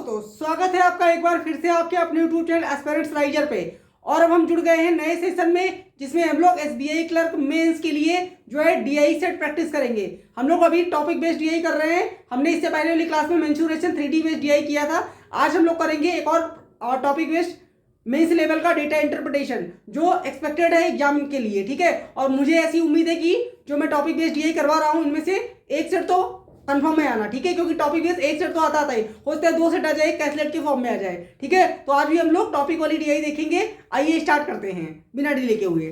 दोस्तों, स्वागत है आपका एक बार फिर से आपके अपने यूट्यूब चैनल एस्पिरेंट्स राइजर पे। और अब हम जुड़ गए हैं नए सेशन में, जिसमें हम लोग एसबीआई क्लर्क मेंस के लिए जो है डीआई सेट प्रैक्टिस करेंगे। हम लोग अभी टॉपिक बेस्ड डीआई कर रहे हैं। हमने इससे पहले वाली क्लास में मेंशुरेशन 3D बेस्ड डीआई किया था। आज हम लोग करेंगे एक और टॉपिक बेस्ड मेंस लेवल का डेटा इंटरप्रिटेशन, जो एक्सपेक्टेड है एग्जाम के लिए। ठीक है, और मुझे ऐसी उम्मीद है कि जो मैं टॉपिक बेस्ड डीआई करवा रहा हूँ इनमें से एक सेट तो कंफर्म में आना। ठीक है, क्योंकि टॉपिक बेस एक सेट तो आता ही हो सकता है, दो सेट आ जाए, कैसलेट के फॉर्म में आ जाए। ठीक है, तो आज भी हम लोग टॉपिक वाली डीआई देखेंगे। आइए स्टार्ट करते हैं बिना डिले के हुए।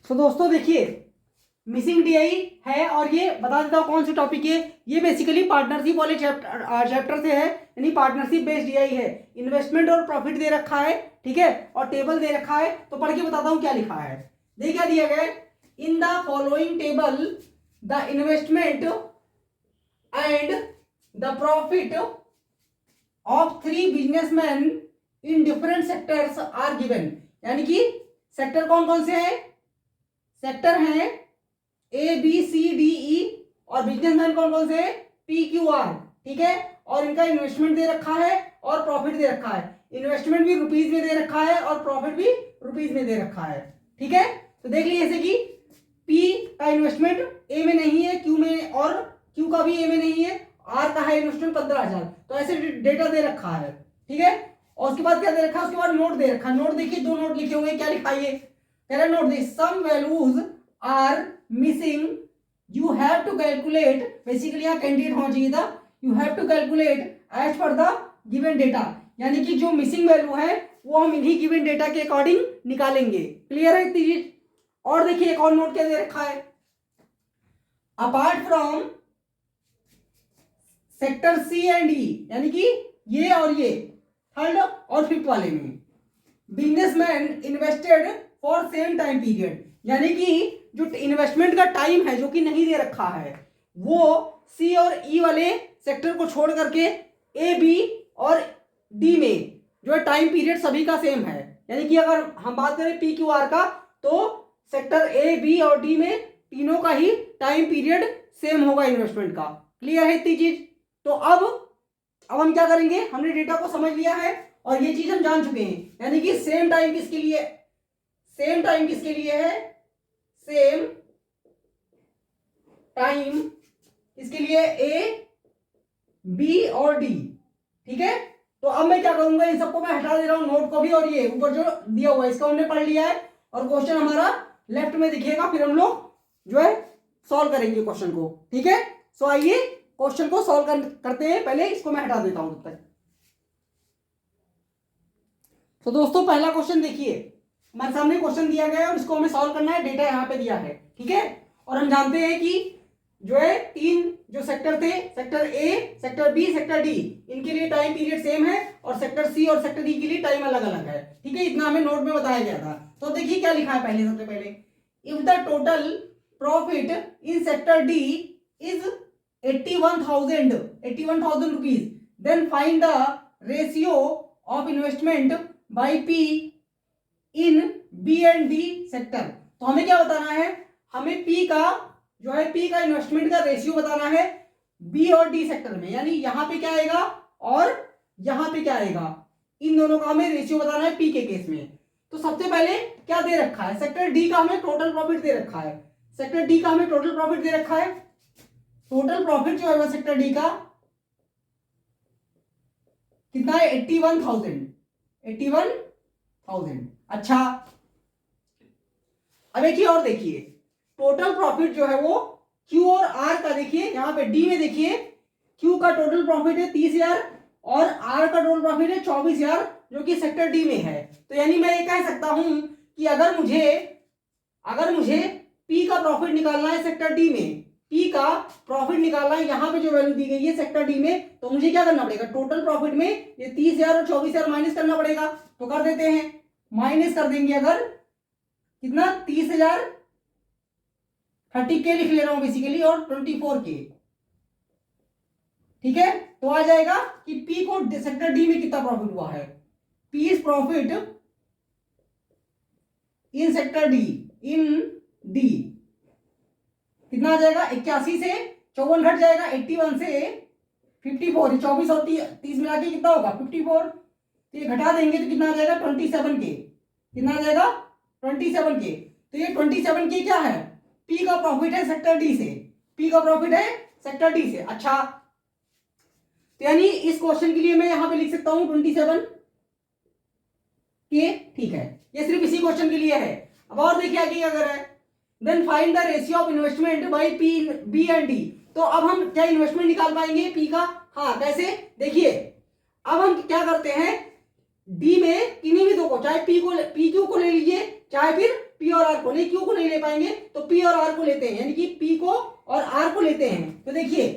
तो दोस्तों देखिए, मिसिंग डीआई है और ये बता देता हूँ कौन सी टॉपिक है। ये बेसिकली पार्टनरशिप वाले चैप्टर से है, यानी पार्टनरशिप बेस्ड डीआई है। इन्वेस्टमेंट और प्रॉफिट दे रखा है, ठीक है, और टेबल दे रखा है। तो पढ़ के बताता हूँ क्या लिखा है। देखिए क्या दिया गया है। In the following table the investment and the profit of 3 businessmen in different sectors are given. यानी कि सेक्टर कौन कौन से हैं? सेक्टर हैं A B C D E, और बिजनेसमैन कौन कौन से हैं? P Q R. ठीक है, और इनका इन्वेस्टमेंट दे रखा है और प्रॉफिट दे रखा है। इन्वेस्टमेंट भी रुपीज में दे रखा है और प्रॉफिट भी रुपीज में दे रखा है। ठीक है, तो देख लीजिए जैसे कि पी का इन्वेस्टमेंट ए में नहीं है, क्यू में, और क्यू का भी ए में नहीं है, आर का है इन्वेस्टमेंट 15,000। तो ऐसे डेटा दे रखा है। ठीक है, और उसके बाद क्या दे रखा है? उसके बाद नोट दे रखा है। नोट देखिए, 2 नोट लिखे हुए हैं। क्या लिखा है? कह रहे note this some values are missing, you have to calculate. Basically यहाँ कैंडिडेट होना चाहिए था। You have to calculate as per the given data, यानी कि जो मिसिंग वैल्यू है वो हम इन्हीं गिवन डेटा के अकॉर्डिंग निकालेंगे। क्लियर है इतनी चीज? और देखिए एक और नोट क्या दे रखा है। Apart from sector C and E, यानी कि ये और ये थर्ड और फिफ्थ वाले में, businessman invested for same time period, यानी कि जो इन्वेस्टमेंट का टाइम है जो कि नहीं दे रखा है, वो सी और ई वाले सेक्टर को छोड़ करके ए बी और डी में जो है टाइम पीरियड सभी का सेम है। यानी कि अगर हम बात करें पी क्यू आर का, तो सेक्टर ए बी और डी में तीनों का ही टाइम पीरियड सेम होगा इन्वेस्टमेंट का। क्लियर है इतनी चीज? तो अब हम क्या करेंगे, हमने डेटा को समझ लिया है और ये चीज हम जान चुके हैं। यानी कि सेम टाइम किसके लिए? सेम टाइम किसके लिए है? सेम टाइम इसके लिए ए बी और डी। ठीक है, तो अब मैं क्या करूंगा, इन सबको मैं हटा दे रहा हूं, नोट को भी, और ये ऊपर जो दिया हुआ है इसको हमने पढ़ लिया है, और क्वेश्चन हमारा लेफ्ट में दिखेगा। फिर हम लोग जो है सॉल्व करेंगे क्वेश्चन को। ठीक है, सो आइए क्वेश्चन को सॉल्व करते हैं। पहले इसको मैं हटा देता हूं तब तक। तो दोस्तों पहला क्वेश्चन देखिए, हमारे सामने क्वेश्चन दिया गया है और इसको हमें सॉल्व करना है। डेटा यहाँ पे दिया है। ठीक है, और हम जानते हैं कि जो है 3 जो सेक्टर थे, sector A, sector B, sector D, इनके लिए टाइम पीरियड सेम है, और सेक्टर सी और सेक्टर डी के लिए टाइम अलग अलग है। ठीक है, इतना हमें नोट में बताया गया था। तो देखिए क्या लिखा है पहले, सबसे पहले, if the total profit in sector D is 81,000 rupees, then find the ratio of investment by P in B and D sector. तो हमें क्या बताना है? हमें पी का जो है, पी का इन्वेस्टमेंट का रेशियो बताना है बी और डी सेक्टर में। यानी यहां पे क्या आएगा और यहां पे क्या आएगा, इन दोनों का हमें रेशियो बताना है पी के केस में। तो सबसे पहले क्या दे रखा है? सेक्टर डी का हमें टोटल प्रॉफिट दे रखा है। सेक्टर डी का हमें टोटल प्रॉफिट दे रखा है। टोटल प्रॉफिट जो है वो सेक्टर डी का कितना है? 81,000। अच्छा, अब एक ही और देखिए, टोटल प्रॉफिट जो है वो क्यू और आर का, देखिए यहां पे डी में देखिए, क्यू का टोटल प्रॉफिट है 30,000 और आर का टोटल प्रॉफिट है 24,000, जो कि सेक्टर डी में है। तो यानी मैं ये कह सकता हूं कि अगर मुझे पी का प्रॉफिट निकालना है सेक्टर डी में, पी का प्रॉफिट निकालना है, यहां पे जो वैल्यू दी गई है सेक्टर डी में, तो मुझे क्या करना पड़ेगा? टोटल प्रॉफिट में ये 30,000 और 24,000 माइनस करना पड़ेगा। तो कर देते हैं, माइनस कर देंगे। अगर कितना? 30,000, 30K लिख ले रहा हूं बेसिकली, और 24K। ठीक है, तो आ जाएगा कि पी को सेक्टर डी में कितना प्रॉफिट हुआ है। P is profit in sector D, in D कितना कितना आ जाएगा, 81 से 54 घट जाएगा, 81 से 54, 24 और 30 मिला के कितना होगा 54। तो ये घटा देंगे तो कितना आ जाएगा 27 के, कितना आ जाएगा 27 के। तो ये 27 के क्या है, पी का प्रॉफिट है सेक्टर डी से, पी का प्रॉफिट है सेक्टर डी से। अच्छा, तो यानी इस क्वेश्चन के लिए मैं यहां पे लिख सकता हूं 27 के, ठीक है। ये सिर्फ इसी क्वेश्चन के लिए है। अब और देखिए आगे क्या कर रहा है, then find the ratio of investment by P, B and D. तो अब हम क्या इन्वेस्टमेंट निकाल पाएंगे पी का, हाँ कैसे, देखिए अब हम क्या करते हैं, डी में किन्हीं भी दो को, चाहे पी क्यू को ले लीजिए, चाहे फिर पी और आर को, नहीं क्यू को नहीं ले पाएंगे तो पी और आर को लेते हैं, यानी कि पी को और आर को लेते हैं। तो देखिए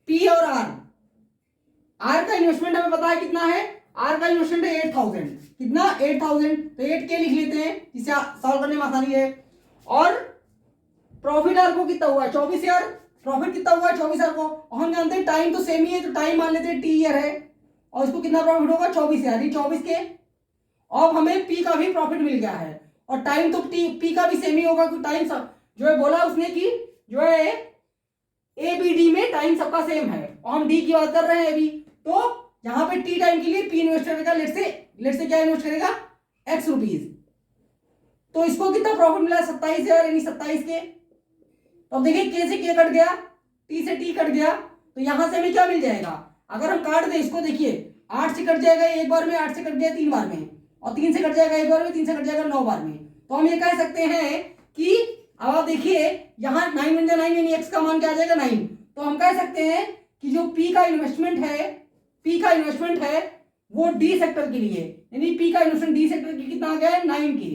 पी और आर का इन्वेस्टमेंट हमें पता है कितना है, आर का इन्वेस्टमेंट है 8000, कितना 8000, तो 8 के लिख लेते हैं जिससे सॉल्व करने में आसानी है। और प्रॉफिट आर को कितना हुआ है 24,000, प्रॉफिट कितना हुआ है 24,000 को, और हम जानते हैं टाइम तो सेम ही है तो टाइम मान लेते हैं टी ईयर है, और इसको कितना प्रॉफिट होगा 24,000, ये 24 के। अब हमें पी का भी प्रॉफिट मिल गया है, और टाइम तो पी का भी सेम ही होगा, क्योंकि टाइम जो है बोला उसने कि जो है ए बी डी में टाइम सबका सेम है, और हम डी की बात कर रहे हैं अभी। तो यहाँ पे टी टाइम के लिए पी इन्वेस्ट करेगा, लेट से क्या इन्वेस्ट करेगा एक्स रुपीज। तो इसको कितना प्रॉफिट मिला 27,000, यानी 27 के। तो अब देखिए के से के कट गया, टी से टी कट गया, तो यहां से हमें क्या मिल जाएगा, अगर हम काट दें इसको, देखिए 8 से कट जाएगा एक बार में, 8 से कट गया 3 बार में, और 3 से कट जाएगा एक बार में, 3 से कट जाएगा 9 बार में। तो हम ये कह सकते हैं कि अब आप देखिए यहाँ 9 × 9 यानी एक्स का मान क्या आ जाएगा 9। तो हम कह सकते हैं कि जो पी का इन्वेस्टमेंट है वो डी सेक्टर के लिए, यानी पी का इन्वेस्टमेंट डी सेक्टर के कितना आ गया है 9 के,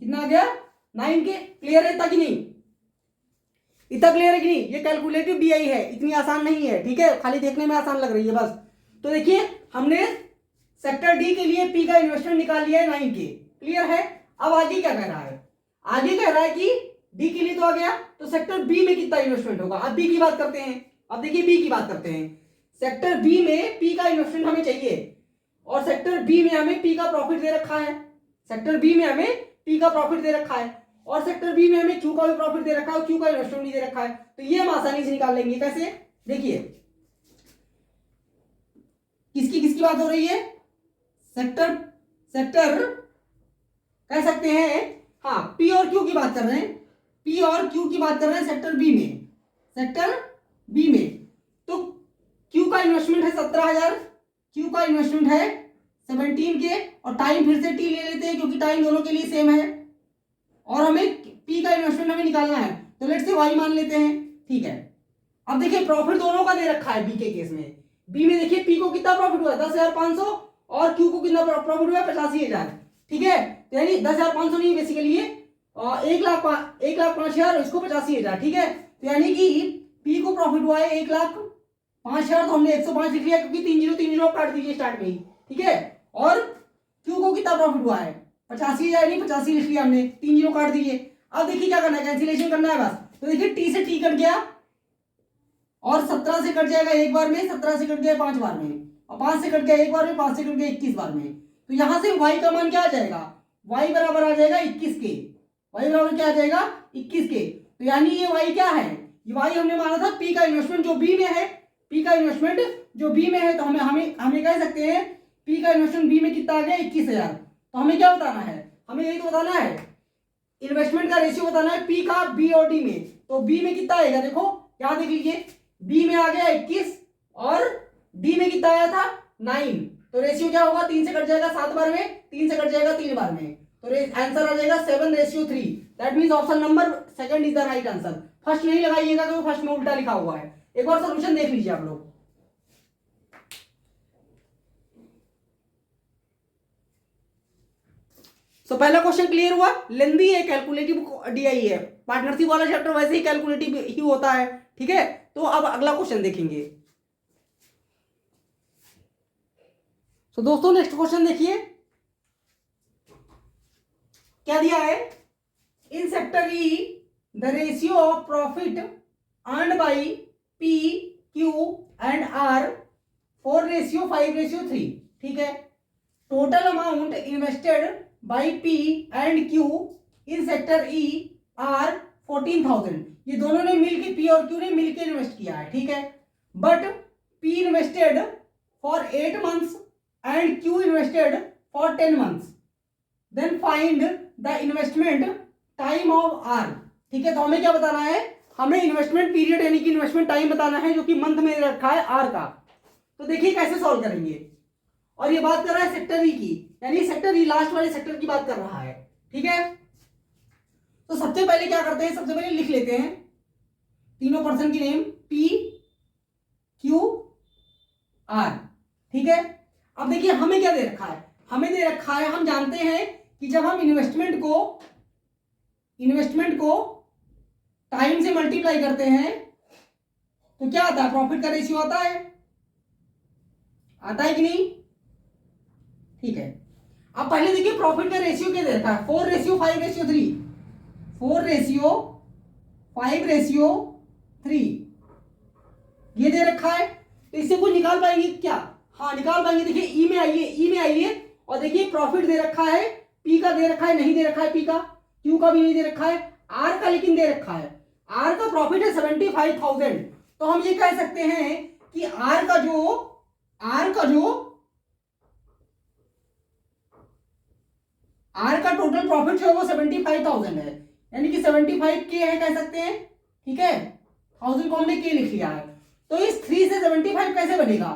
कितना आ गया 9 के। क्लियर है इतना कि नहीं, इतना क्लियर है कि नहीं, ये कैलकुलेटिव डीआई है, इतनी आसान नहीं है, ठीक है, खाली देखने में आसान लग रही है बस। तो देखिए हमने सेक्टर डी के लिए पी का इन्वेस्टमेंट निकाल लिया है 9 के, क्लियर है। अब आगे क्या कह रहा है, आगे कह रहा है कि डी के लिए तो आ गया, तो सेक्टर बी में कितना इन्वेस्टमेंट होगा। अब बी की बात करते हैं, अब देखिए बी की बात करते हैं। सेक्टर बी में पी का इन्वेस्टमेंट हमें चाहिए, और सेक्टर बी में हमें पी का प्रॉफिट दे रखा है, सेक्टर बी में हमें पी का प्रॉफिट दे रखा है, और सेक्टर बी में हमें क्यू का भी प्रॉफिट दे रखा है, और क्यू का इन्वेस्टमेंट नहीं दे रखा है। तो ये हम आसानी से निकाल लेंगे, कैसे, देखिए किसकी किसकी बात हो रही है, सेक्टर कह सकते हैं, हाँ पी और क्यू की बात कर रहे हैं, पी और क्यू की बात कर रहे हैं सेक्टर बी में। तो क्यू का इन्वेस्टमेंट है 17,000, क्यू का इन्वेस्टमेंट है 17 के, और टाइम फिर से टी ले लेते हैं क्योंकि टाइम दोनों के लिए सेम है, और हमें पी का इन्वेस्टमेंट हमें निकालना है, तो लेट्स से वाई मान लेते हैं, ठीक है। अब देखिए प्रॉफिट दोनों का दे रखा है बी के केस में, बी में देखिए पी को कितना प्रॉफिट हुआ 10,500, और क्यू को कितना प्रॉफिट हुआ 85,000, ठीक है। तो यानी 10,500 नहीं, बेसिकली 1,05,000, इसको 85,000, ठीक है। तो यानी कि पी को प्रॉफिट हुआ है 1,05,000, तो हमने 105 लिख लिया क्योंकि 30 काट दीजिए स्टार्ट में ही, ठीक है। और क्यू को कितना प्रॉफिट हुआ है 85,000, नहीं 85 लिख लिया हमने, 30 काट दीजिए। अब देखिए क्या करना है, कैंसिलेशन करना है बस। तो देखिए टी से टी कट गया, और 17 से कट जाएगा एक बार में, 17 से कट गया 5 बार में, और 5 से कट गया एक बार में, 5 से कट गया 21 बार में। तो यहां से y का मान क्या आ जाएगा, y बराबर आ जाएगा 21 के, y बराबर क्या आ जाएगा 21 के। तो यानी ये y क्या है, ये y हमने माना था p का इन्वेस्टमेंट जो b में है, p का इन्वेस्टमेंट जो b में है, तो हमें कह सकते हैं p का इन्वेस्टमेंट b में कितना आ गया 21,000। तो हमें क्या बताना है, हमें यही तो बताना है, इन्वेस्टमेंट का रेशियो बताना है p का b और d में। तो b में कितना आएगा, देखो यहां देख लीजिए, b में आ गया 21 और d में कितना आया था 9, तो रेशियो क्या होगा, 3 से कट जाएगा 7 बार में, 3 से कट जाएगा 3 बार में, तो आंसर आ जाएगा 7:3। That means option number second is the right answer. First नहीं लगाइएगा क्योंकि फर्स्ट में उल्टा लिखा हुआ है, एक बार सॉल्यूशन देख लीजिए आप लोग। तो पहला क्वेश्चन क्लियर हुआ, लेंदी है, कैलकुलेटिव डीआई है, पार्टनरशिप वाला चैप्टर वैसे ही कैलकुलेटिव ही होता है, ठीक है। तो अब अगला क्वेश्चन देखेंगे। तो दोस्तों नेक्स्ट क्वेश्चन देखिए क्या दिया है, in sector E the ratio of profit earned by P Q and R 4:5:3, ठीक है। Total amount invested by P and Q in sector E are 14,000, ये दोनों ने मिलके, पी और क्यू ने मिलके इन्वेस्ट किया है, ठीक है। But P invested for 8 months and Q invested for 10 months, then find the investment time of R, ठीक है। तो हमें क्या बताना है, हमें इन्वेस्टमेंट पीरियड यानी कि इन्वेस्टमेंट टाइम बताना है, जो कि मंथ में रखा है आर का। तो देखिए कैसे सॉल्व करेंगे, और ये बात कर रहा है सेक्टर ई की, यानी सेक्टर ई लास्ट वाले सेक्टर की बात कर रहा है, ठीक है। तो सबसे पहले क्या करते हैं, सबसे पहले लिख लेते हैं तीनों पर्सन की नेम, पी क्यू आर, ठीक है। अब देखिए हमें क्या दे रखा है, हमें दे रखा है, हम जानते हैं कि जब हम इन्वेस्टमेंट को टाइम से मल्टीप्लाई करते हैं तो क्या आता है, प्रॉफिट का रेशियो आता है कि नहीं, ठीक है। अब पहले देखिए प्रॉफिट का रेशियो क्या दे रखा है, 4:5:3, 4:5:3 ये दे रखा है। तो इससे कुछ निकाल पाएंगे क्या, हाँ निकाल पाएंगे। देखिए ई में आइए और देखिए प्रॉफिट दे रखा है, पी का दे रखा है, नहीं दे रखा है पी का, क्यू का भी नहीं दे रखा है, आर का लेकिन दे रखा है। आर का प्रॉफिट है 75,000। तो हम ये कह सकते हैं कि आर का टोटल प्रॉफिट जो है वो 75,000 है, यानी कि 75K है कह सकते हैं, ठीक है। 1000 को हमने K लिख लिया है। तो इस 3 से 75 कैसे बनेगा,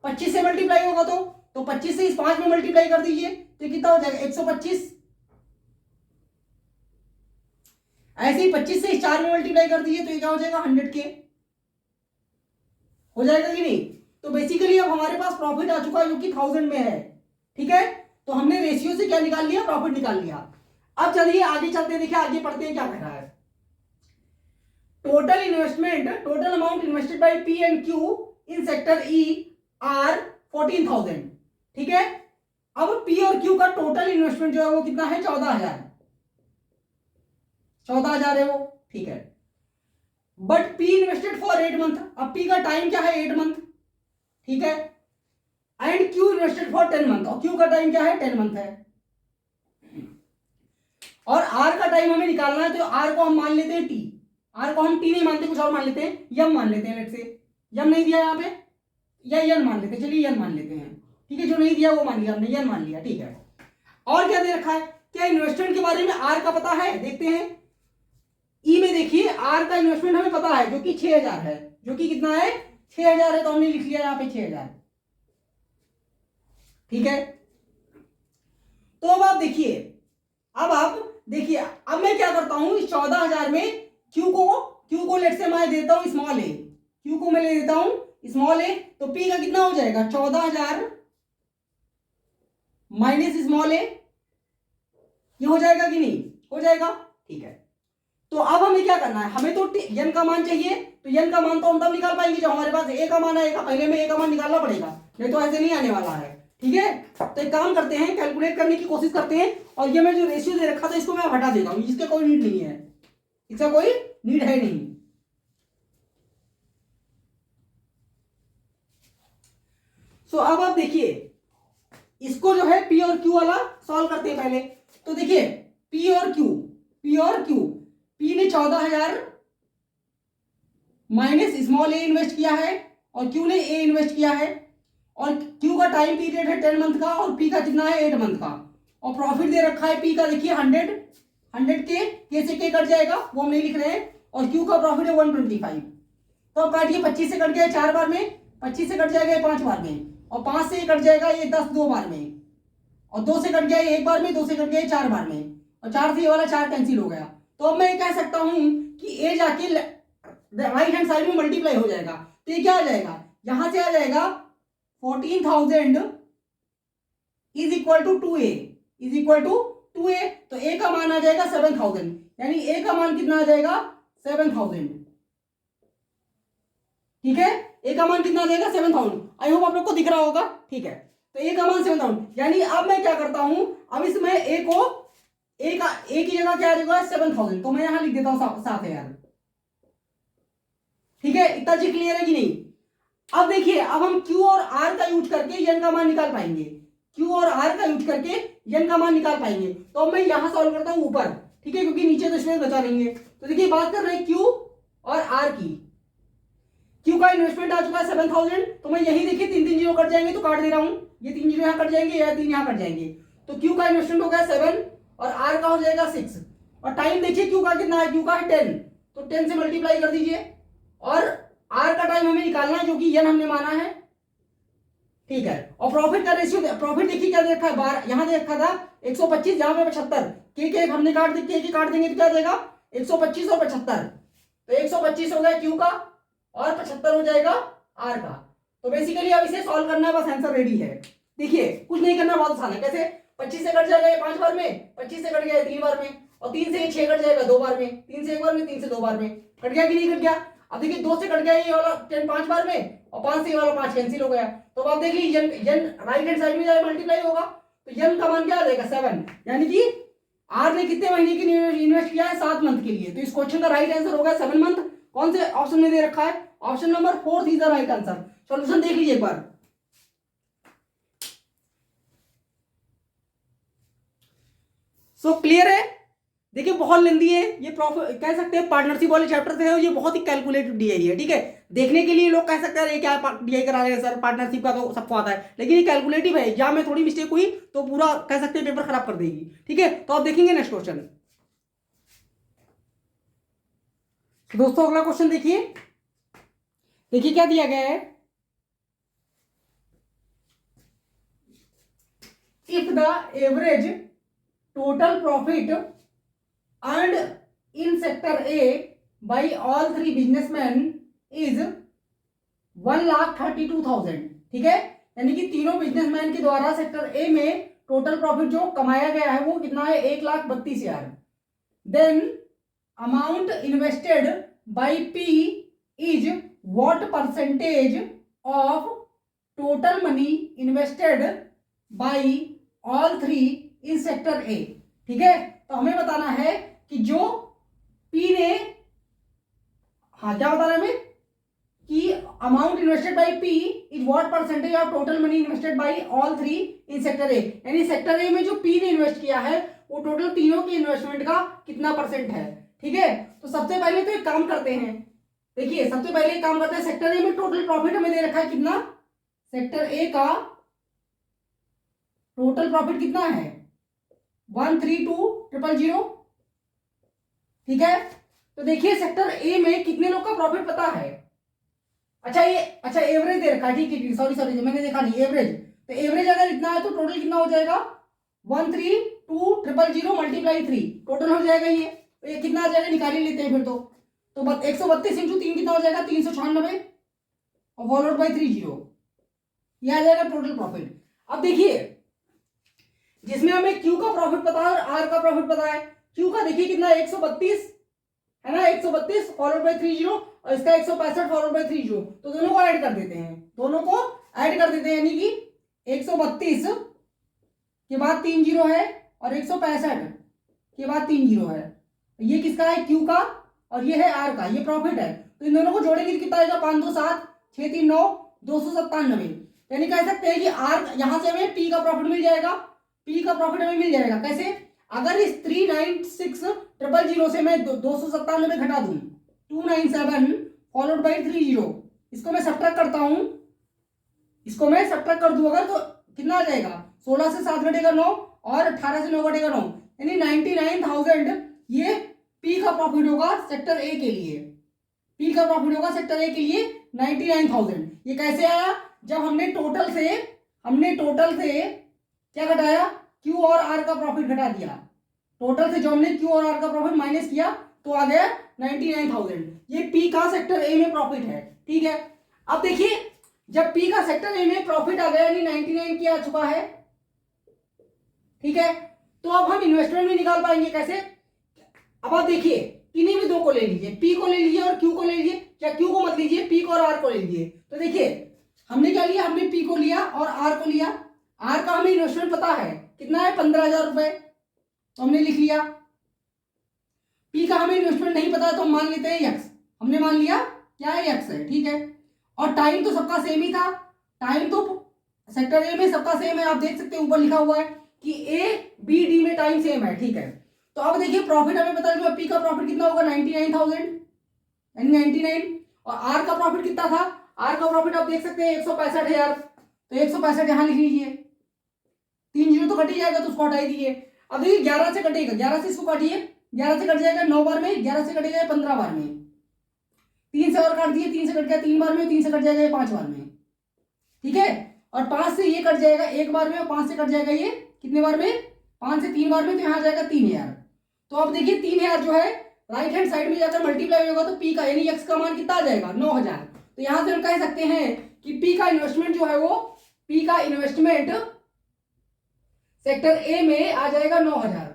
25 से मल्टीप्लाई होगा, तो 25 से इस 5 में मल्टीप्लाई कर दीजिए तो कितना हो जाएगा 125। ऐसे ही 25 से इस 4 में मल्टीप्लाई कर दीजिए तो ये क्या हो जाएगा 100K हो जाएगा कि नहीं। तो बेसिकली अब हमारे पास प्रॉफिट आ चुका है जो कि 1000 में है, ठीक है। तो हमने रेशियो से क्या निकाल लिया, प्रॉफिट निकाल लिया। अब चलिए आगे चलते हैं, देखिए आगे पढ़ते हैं क्या कह रहा है। Total amount invested by P and Q in sector E R 14,000, ठीक है। अब पी और क्यू का टोटल इन्वेस्टमेंट जो है वो कितना है, 14,000 है वो, ठीक है। But P invested for 8 month, अब पी का टाइम क्या है 8 month, ठीक है। And Q invested for 10 month, और क्यू का टाइम क्या है 10 month है। और आर का टाइम हमें निकालना है, तो आर को हम मान लेते हैं टी, आर को हम टी नहीं मानते, कुछ और मान लेते हैं, यम मान लेते हैं, लेट से यम नहीं दिया यहाँ पे, या यन मान लेते हैं, चलिए यन मान लेते हैं, ठीक है। जो नहीं दिया वो मान लिया हमने, यन मान लिया, ठीक है। और क्या दे रखा है, क्या इन्वेस्टमेंट के बारे में आर का पता है, देखते हैं। ई में देखिए आर का इन्वेस्टमेंट हमें पता है जो कि 6,000 है, जो कि कितना है 6,000 है, तो हमने लिख लिया यहाँ पे 6,000, ठीक है। तो अब आप देखिए, अब मैं क्या करता हूं, इस 14,000 में क्यू को लेट से मैं देता हूं स्मॉल ए, क्यू को मैं ले देता हूं स्मॉल ए, तो पी का कितना हो जाएगा 14,000 माइनस स्मॉल ए, ये हो जाएगा कि नहीं, हो जाएगा, ठीक है। तो अब हमें क्या करना है, हमें तो यन का मान चाहिए, तो यन का मान तो हम तब निकाल पाएंगे जब हमारे पास ए का मान आएगा, पहले में ए का मान निकालना पड़ेगा, नहीं तो ऐसे नहीं आने वाला है, ठीक है। तो एक काम करते हैं, कैलकुलेट करने की कोशिश करते हैं, और ये मैं जो रेशियो दे रखा था इसको मैं हटा देता हूं, इसका कोई नीड नहीं है, इसका कोई नीड है नहीं। सो अब आप देखिए इसको जो है पी और क्यू वाला सॉल्व करते हैं पहले। तो देखिए पी और क्यू, पी ने 14,000 माइनस स्मॉल ए इन्वेस्ट किया है, और क्यू ने ए इन्वेस्ट किया है, और क्यू का टाइम पीरियड है 10 मंथ का, और पी का कितना है 8 मंथ का, और प्रॉफिट दे रखा है पी का देखिए 100K से के कट जाएगा, वो हम नहीं लिख रहे हैं, और क्यू का प्रॉफिट है 125। तो अब काटिए, 25 से कट गया 4 बार में, 25 से कट जाएगा 5 बार में, और 5 से कट जाएगा ये 10 2 बार में, और 2 से कट गया ये 1 बार में, 2 से कट गया 4 बार में, और 4 से ये वाला 4 कैंसिल हो गया। तो अब मैं ये कह सकता हूं कि ए जाके राइट हैंड साइड में मल्टीप्लाई हो जाएगा, तो ये क्या आ जाएगा, यहां से आ जाएगा 14,000 इज इक्वल टू 2a, तो ए का मान आ जाएगा 7,000, यानी ए का मान कितना आ जाएगा 7,000, ठीक है। ए का मान कितना आ जाएगा 7,000, आई होप आप लोग को दिख रहा होगा, ठीक है। तो ए का मान 7,000, यानी अब मैं क्या करता हूं, अब इसमें ए की जगह क्या आ जाएगा 7,000, तो मैं यहां लिख देता हूं 7,000, ठीक है। इतना चीज क्लियर है कि नहीं। अब देखिए, अब हम Q और R का यूज करके यन का मान निकाल पाएंगे, Q और R का यूज करके यन का मान निकाल पाएंगे। तो अब मैं यहां सॉल्व करता हूं ऊपर, ठीक है, क्योंकि नीचे तो स्पेस बचा नहीं है। तो देखिए बात कर रहे हैं क्यू और आर की। क्यू का इन्वेस्टमेंट आ चुका है 7000, तो मैं यही देखिए 3 3 जीरो कट जाएंगे तो काट दे रहा हूं, ये 3 जीरो यहाँ कट जाएंगे, या 3 यहाँ कट जाएंगे। तो क्यू का इन्वेस्टमेंट हो गया 7 और आर का हो जाएगा 6। और टाइम देखिए क्यू का कितना है, क्यू का है 10, तो 10 से मल्टीप्लाई कर दीजिए। और आर का टाइम हमें निकालना है जो कि एन हमने माना है, ठीक है। और प्रॉफिट का रेशियो, प्रॉफिट देखिए क्या देखा है, 12 यहाँ देखा था 125, यहाँ पे 75, के हमने काट देंगे तो क्या देगा 125 और 75, तो 125 हो गया क्यू का और 75 हो जाएगा आर का। तो बेसिकली अब इसे सॉल्व करना है, बस आंसर रेडी है। देखिए कुछ नहीं करना, बहुत आसान है। कैसे, 25 से कट जाएगा ये 5 बार में, 25 से कट गया 3 बार में, और 3 से ये 6 कट जाएगा 2 बार में, 3 से 1 बार में, 3 से 2 बार में। कट गया कि नहीं कट गया? अब देखिए 2 से कट गया ये वाला 10 5 बार में, और 5 से ये वाला 5 कैंसिल हो गया। तो आप देख लीजिए यन राइट हैंड साइड में जाए मल्टीप्लाई होगा, तो यन का मान क्या आ जाएगा 7, यानी कि आर ने कितने महीने के लिए इन्वेस्ट किया है, 7 मंथ के लिए। तो इस क्वेश्चन का राइट आंसर होगा 7 मंथ। कौन से ऑप्शन में दे रखा है, option number 4 is the right answer. Solution देख लीजिए एक बार। सो क्लियर है? देखिए बहुत लेंदी है ये, प्रॉफिट कह सकते हैं पार्टनरशिप वाले चैप्टर से है, और ये बहुत ही कैलकुलेटेड डीआई है, ठीक है। देखने के लिए लोग कह सकते हैं ये क्या डीआई करा रहे हैं सर, पार्टनरशिप का तो सबको आता है, लेकिन ये कैलकुलेटिव है। एग्जाम में थोड़ी मिस्टेक हुई तो पूरा कह सकते हैं पेपर खराब कर देगी, ठीक है। तो आप देखेंगे नेक्स्ट क्वेश्चन। दोस्तों अगला क्वेश्चन देखिए, देखिए क्या दिया गया है। If the average total profit earned in sector A by all 3 businessmen is 1,32,000, ठीक है। यानी कि तीनों बिजनेसमैन के द्वारा सेक्टर ए में टोटल प्रॉफिट जो कमाया गया है वो कितना है, 1,32,000। Then amount invested by P is what percentage of total money invested by all 3 in sector A, ठीक है। तो हमें बताना है कि जो पी ने, हाँ क्या बताना है हमें कि amount invested by P is what percentage of total money invested by all 3 in sector ए, यानी सेक्टर ए में जो पी ने इन्वेस्ट किया है वो टोटल तीनों के इन्वेस्टमेंट का कितना परसेंट है, ठीक है। तो सबसे पहले तो एक काम करते हैं, देखिए सबसे पहले एक काम करते हैं, सेक्टर ए में टोटल प्रॉफिट हमें दे रखा है कितना, सेक्टर ए का टोटल प्रॉफिट कितना है 132,000, ठीक है। तो देखिए सेक्टर ए में कितने लोग का प्रॉफिट पता है, अच्छा एवरेज दे रखा है, ठीक है, सॉरी मैंने देखा नहीं एवरेज। तो एवरेज अगर इतना है तो टोटल कितना हो जाएगा 132,000 मल्टीप्लाई 3, टोटल हो जाएगा ये। तो ये कितना आ जाएगा, निकाल ही लेते हैं फिर तो 132 इंटू 3 कितना हो जाएगा 396 और फॉलोड बाई 30, ये आ जाएगा टोटल प्रॉफिट। अब देखिए जिसमें हमें क्यू का प्रॉफिट पता है और आर का प्रॉफिट पता है। क्यू का देखिए कितना 132 है ना, 132 फॉलोड बाई 30 और इसका 165 फॉलोड बाई 30, तो दोनों को ऐड कर देते हैं, यानी कि 132 के बाद 3 जीरो है और 165 के बाद 3 जीरो है। ये किसका है, क्यू का, और ये है आर का, ये प्रॉफिट है। तो इन दोनों को जोड़ेंगे कितना आएगा, 5 2 7 6 3 9 297, यानी कह सकते हैं कि आर यहां से हमें पी का प्रॉफिट मिल जाएगा, कैसे, अगर इस 396,000 से मैं 297 घटा दूं 297 फॉलोड बाई 30, इसको मैं सब्ट्रैक्ट करता हूं, कर दूं अगर तो कितना आ जाएगा, 16 से 7 घटेगा 9 और 18 से 9 घटेगा 9, यानी 99,000 ये पी का प्रॉफिट होगा सेक्टर ए के लिए, 99,000। ये कैसे आया, जब हमने टोटल से क्या घटाया, क्यू और आर का प्रॉफिट घटा दिया, टोटल से जो हमने क्यू और आर का प्रॉफिट माइनस किया तो आ गया 99,000। ये पी का सेक्टर ए में प्रॉफिट है, ठीक है। अब देखिए जब पी का सेक्टर ए में प्रॉफिट आ गया यानी 99 की आ चुका है, ठीक है, तो अब हम इन्वेस्टमेंट भी निकाल पाएंगे कैसे। अब आप देखिए किन्हीं भी दो को ले लीजिए, पी को ले लीजिए और क्यू को ले लीजिए, या क्यू को मत लीजिए, पी को और आर को ले लीजिए। तो देखिए हमने क्या लिया, हमने पी को लिया और आर को लिया। आर का हमें इन्वेस्टमेंट पता है कितना है 15,000 रुपए, तो हमने लिख लिया। पी का हमें इन्वेस्टमेंट नहीं पता तो हम मान लेते हैं एक्स, हमने मान लिया क्या है एक्स है, ठीक है। और टाइम तो सबका सेम ही था, टाइम तो सेक्टर ए में सबका सेम है, आप देख सकते हैं ऊपर लिखा हुआ है कि ए बी डी में टाइम सेम है, ठीक है। तो तो अब देखिए प्रॉफिट हमें पता है, पी का प्रॉफिट कितना होगा 99,000 यानी 99, और आर का प्रॉफिट कितना था, आर का प्रॉफिट आप देख सकते हैं 165,000, तो 165 यहां लिख लीजिए, 3 जीरो तो कट ही जाएगा तो उसको हटा दीजिए। अब देखिए 11 से कटेगा, 11 से इसको काटिए, 11 से कट जाएगा 9 बार में, 11 से कटेगा 15 बार में, 3 से और काट दिए, 3 से कट गया 3 बार में, 3 से कट जाएगा 5 बार में, ठीक है। और 5 से ये कट जाएगा 1 बार में, और 5 से कट जाएगा ये कितने बार में, 5 से 3 बार में, तो यहाँ जाएगा 3,000। तो अब देखिए 3,000 जो है राइट हैंड साइड में जाकर मल्टीप्लाई होगा तो पी का यानी एक्स का मान कितना आ जाएगा 9,000। तो यहां से हम कह सकते हैं कि पी का इन्वेस्टमेंट जो है वो, पी का इन्वेस्टमेंट सेक्टर ए में आ जाएगा 9,000,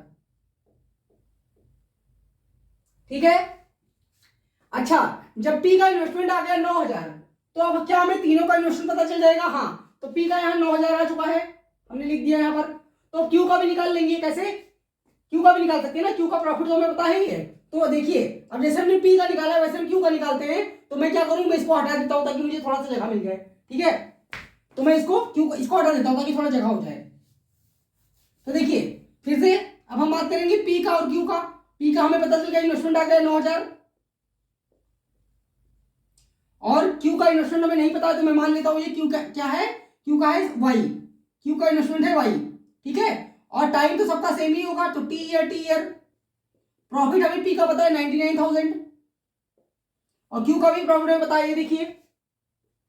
ठीक है। अच्छा, जब पी का इन्वेस्टमेंट आ गया 9,000, तो अब क्या हमें तीनों का इन्वेस्टमेंट पता चल जाएगा, हाँ। तो पी का यहाँ 9,000 आ चुका है, हमने लिख दिया यहाँ पर। तो क्यू का भी निकाल लेंगे, कैसे, क्यू का भी निकाल सकते हैं ना, क्यू का प्रॉफिट तो हमें पता ही है। तो देखिए अब जैसे हमने पी का निकाला वैसे हम क्यू का निकालते हैं। तो मैं क्या करूं, मैं इसको हटा देता हूं ताकि मुझे थोड़ा सा जगह मिल जाए, ठीक है। तो मैं इसको हटा देता हूं ताकि थोड़ा जगह हो जाए। तो देखिए फिर से अब हम बात करेंगे पी का और क्यू का। पी का हमें पता चल गया इन्वेस्टमेंट आ गया 9,000, और क्यू का इन्वेस्टमेंट हमें नहीं पता है, तो मैं मान लेता हूं ये क्यू का क्या है, क्यू का है वाई, क्यू का इन्वेस्टमेंट है वाई, ठीक है। और टाइम तो सबका सेम ही होगा, तो टी ईयर। प्रॉफिट हमें पी का पता है 99,000, और क्यू का भी प्रॉफिट हमें पता है, ये देखिए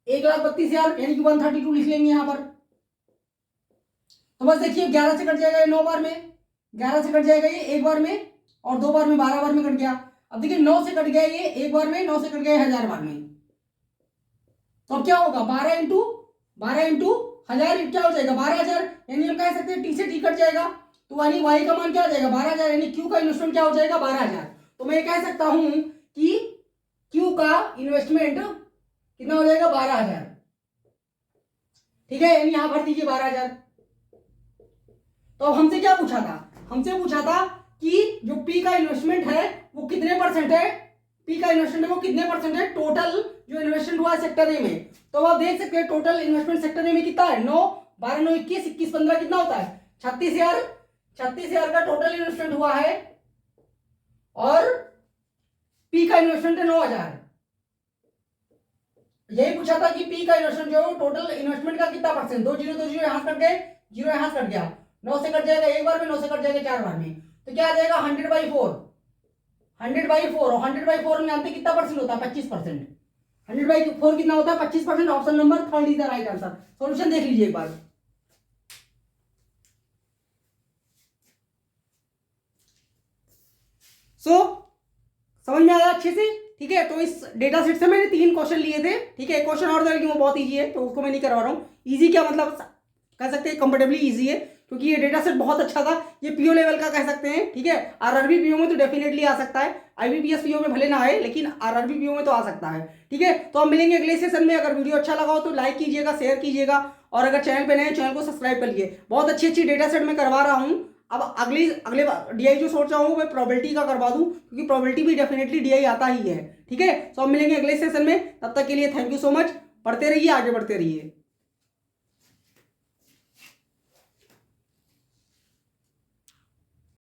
1,32,000 यानी कि 132 लिख लेंगे यहां पर। तो बस देखिए 11 से कट जाएगा ये 9 बार में, 11 से कट जाएगा ये 1 बार में, और 2 बार में 12 बार में कट गया। अब देखिए 9 से कट गया ये 1 बार में, 9 से कट गया 1,000 बार में। तो अब क्या होगा 12 इंटू 1000 क्या हो जाएगा 12,000, यानी हम कह सकते हैं टी से टी कट जाएगा, तो यानी वाई का मान क्या आ जाएगा 12,000, यानी क्यू का इन्वेस्टमेंट क्या हो जाएगा 12,000। तो मैं कह सकता हूं कि क्यू का इन्वेस्टमेंट कितना हो जाएगा 12,000, ठीक है, यानी यहां भर दीजिए 12,000। तो हमसे क्या पूछा था, हमसे पूछा था कि जो पी का इन्वेस्टमेंट है वो कितने परसेंट है, पी का इन्वेस्टमेंट है वो कितने परसेंट है टोटल जो इन्वेस्टमेंट हुआ है सेक्टर ए में। तो आप देख सकते हैं टोटल इन्वेस्टमेंट सेक्टर ए में कितना है 9, 12, 9, 21, 21, 15 कितना होता है 36,000 का टोटल इन्वेस्टमेंट हुआ है, और पी का इन्वेस्टमेंट है 9,000। यही पूछा था कि पी का इन्वेस्टमेंट जो टोटल इन्वेस्टमेंट का कितना परसेंट, 2 जीरो 2 जीरो यहां कट गए, जीरो यहां कट गया, 9 से कट जाएगा 1 बार में, 9 से कट जाएगा 4 बार में, तो क्या आ जाएगा 100/4, 100/4, और 100/4 में जानते कितना परसेंट होता है 25%, 100/4 कितना होता है 25%। Option number 3 is the right answer. Solution देख लीजिए एक बार। समझ में आया अच्छे से, ठीक है। तो इस डेटा सेट से मैंने 3 क्वेश्चन लिए थे, ठीक है। क्वेश्चन और था लेकिन वो बहुत इजी है तो उसको मैं नहीं करवा रहा हूँ। इजी क्या मतलब कह सकते हैं कंफर्टेबली इजी है, क्योंकि ये डेटा सेट बहुत अच्छा था, ये पीओ लेवल का कह सकते हैं, ठीक है। आरआरबी पीओ में तो डेफिनेटली आ सकता है, आईबीपीएस पीओ में भले ना आए लेकिन आरआरबी पीओ में तो आ सकता है, ठीक है। तो हम मिलेंगे अगले सेशन में। अगर वीडियो अच्छा लगा हो तो लाइक कीजिएगा, शेयर कीजिएगा, और अगर चैनल पे नए हैं चैनल को सब्सक्राइब कर लीजिए। बहुत अच्छी अच्छी डेटा सेट मैं करवा रहा हूँ। अब अगले डीआई जो सोच रहा हूँ मैं प्रोबेबिलिटी का करवा दूं, क्योंकि प्रोबेबिलिटी भी डेफिनेटली डीआई आता ही है, ठीक है। तो हम मिलेंगे अगले सेशन में, तब तक के लिए थैंक यू सो मच। पढ़ते रहिए, आगे बढ़ते रहिए।